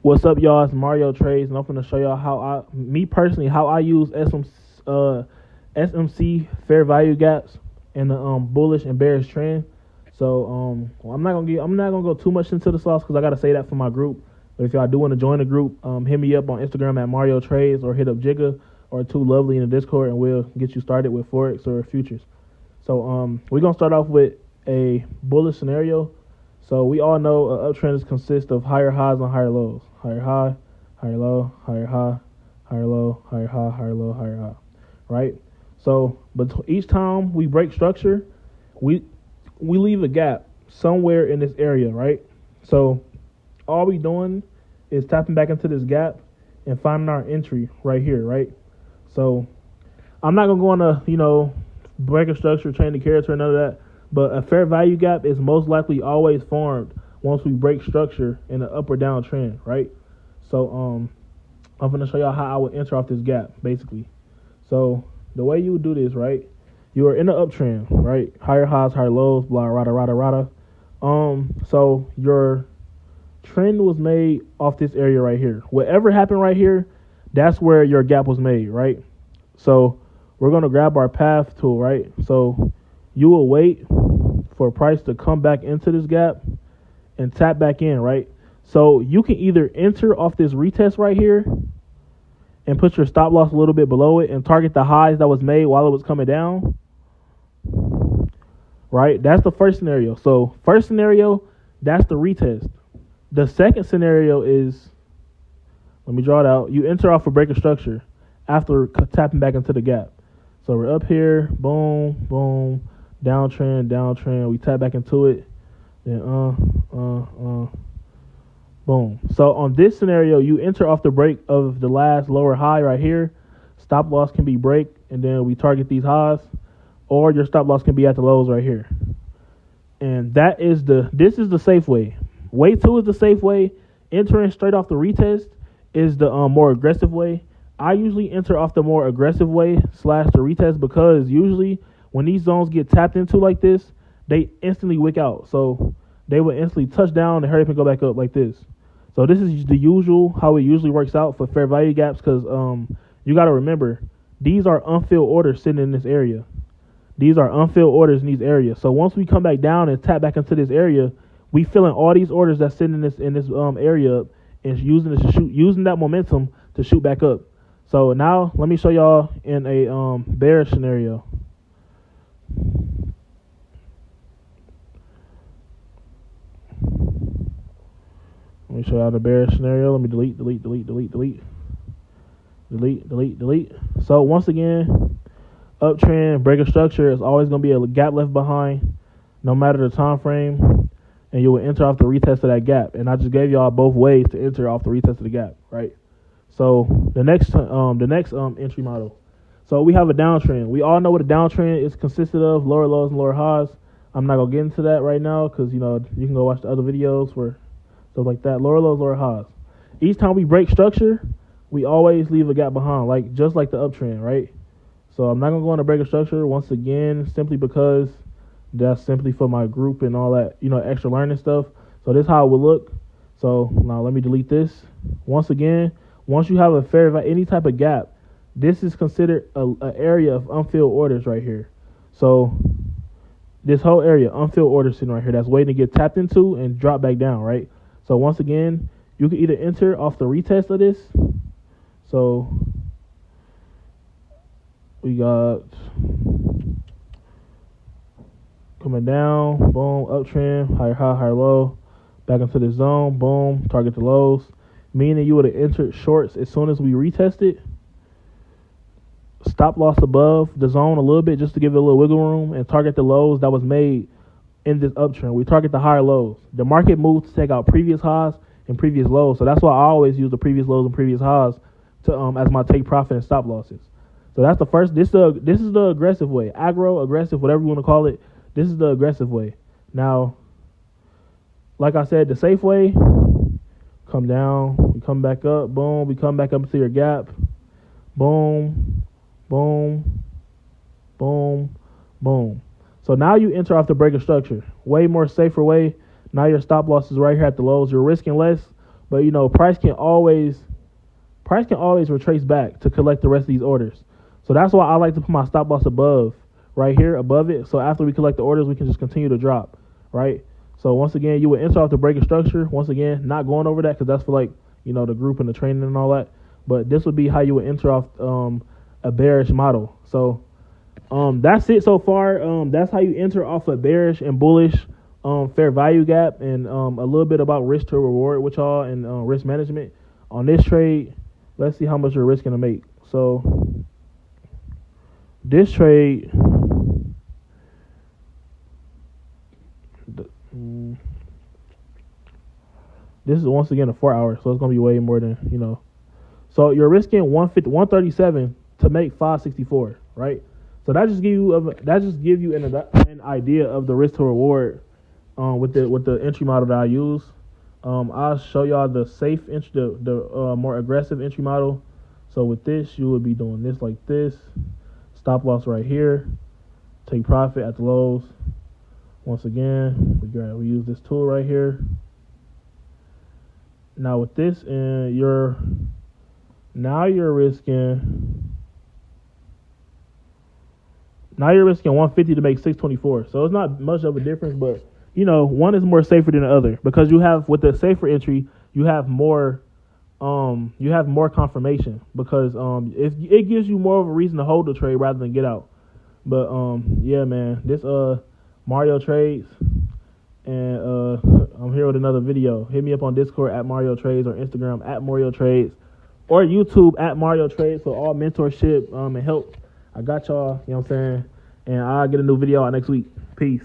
What's up, y'all? It's MxrioTrades, and I'm going to show y'all how I use SMC fair value gaps in the bullish and bearish trend. So I'm not gonna go too much into the sauce because I gotta say that for my group. But if y'all do want to join the group, hit me up on Instagram at MxrioTrades or hit up Jigga or Too Lovely in the Discord, and we'll get you started with forex or futures. So we're gonna start off with a bullish scenario. So we all know uptrends consist of higher highs and higher lows. Higher high, higher low, higher high, higher low, higher high, higher low, higher high. Right? So but each time we break structure, we leave a gap somewhere in this area, right? So all we doing is tapping back into this gap and finding our entry right here, right? So I'm not gonna go on a break a structure, change the character, none of that. But a fair value gap is most likely always formed once we break structure in an up or down trend, right? So I'm gonna show y'all how I would enter off this gap, basically. So the way you would do this, right? You are in an uptrend, right? Higher highs, higher lows, blah, rada, rada, rada. So your trend was made off this area right here. Whatever happened right here, that's where your gap was made, right? So we're gonna grab our path tool, right? So you will wait for price to come back into this gap and tap back in, right? So you can either enter off this retest right here and put your stop loss a little bit below it and target the highs that was made while it was coming down, right? That's the first scenario. So first scenario, that's the retest. The second scenario is, let me draw it out. You enter off a breaker structure after tapping back into the gap. So we're up here, boom, boom, downtrend, downtrend. We tap back into it, then boom. So on this scenario, you enter off the break of the last lower high right here. Stop loss can be break, and then we target these highs, or your stop loss can be at the lows right here. And this is the safe way. Way 2 is the safe way. Entering straight off the retest is the more aggressive way. I usually enter off the more aggressive way / the retest because usually when these zones get tapped into like this, they instantly wick out. So they will instantly touch down and hurry up and go back up like this. So this is the usual, how it usually works out for fair value gaps because you got to remember, these are unfilled orders sitting in this area. These are unfilled orders in these areas. So once we come back down and tap back into this area, we filling all these orders that's sitting in this area and using that momentum to shoot back up. So now let me show y'all in a bearish scenario. Let me show y'all the bearish scenario. Let me delete. So once again, uptrend, breaker structure is always going to be a gap left behind, no matter the time frame, and you will enter off the retest of that gap. And I just gave y'all both ways to enter off the retest of the gap, right? So the next entry model. So we have a downtrend. We all know what a downtrend is consisted of: lower lows and lower highs. I'm not gonna get into that right now because you can go watch the other videos for stuff like that. Lower lows, lower highs. Each time we break structure, we always leave a gap behind, just like the uptrend, right? So I'm not gonna go on a breaker structure once again, simply because that's simply for my group and all that, extra learning stuff. So this is how it would look. So now let me delete this. Once again, once you have any type of gap, this is considered an area of unfilled orders right here. So this whole area, unfilled orders sitting right here, that's waiting to get tapped into and drop back down, right? So once again, you can either enter off the retest of this. So we got coming down, boom, uptrend, higher high, higher low, back into the zone, boom, target the lows, meaning you would have entered shorts as soon as we retested. Stop loss above the zone a little bit just to give it a little wiggle room and target the lows that was made in this uptrend. We target the higher lows. The market moves to take out previous highs and previous lows, so that's why I always use the previous lows and previous highs to as my take profit and stop losses. So that's the first. This is the aggressive way, aggro, aggressive, whatever you want to call it. This is the aggressive way. Now, like I said, the safe way, come down, we come back up, boom, we come back up into your gap, boom, boom, boom, boom. So now you enter off the breaker structure. Way more safer way. Now your stop loss is right here at the lows. You're risking less, but you know, price can always retrace back to collect the rest of these orders. So that's why I like to put my stop loss above, right here above it. So after we collect the orders, we can just continue to drop, right? So once again, you would enter off the breaker structure. Once again, not going over that because that's for like, you know, the group and the training and all that. But this would be how you would enter off a bearish model. So that's it so far. That's how you enter off a bearish and bullish fair value gap, and a little bit about risk to reward with y'all and risk management on this trade. Let's see how much you're risking to make. So this trade, this is once again a 4 hour, so it's gonna be way more than, you know. So you're risking 137 to make 564, right? So that just give you an idea of the risk to reward with the entry model that I use. I'll show y'all the safe entry, the more aggressive entry model. So with this, you would be doing this like this. Stop loss right here. Take profit at the lows. Once again, we use this tool right here. Now with this, and you're risking 150 to make 624. So it's not much of a difference, but you know, one is more safer than the other because you have, with the safer entry, you have more confirmation because if it gives you more of a reason to hold the trade rather than get out. But yeah, man, this MxrioTrades, and I'm here with another video. Hit me up on Discord at MxrioTrades or Instagram at MxrioTrades or YouTube at MxrioTrades for all mentorship and help. I got y'all, you know what I'm saying? And I'll get a new video out next week. Peace.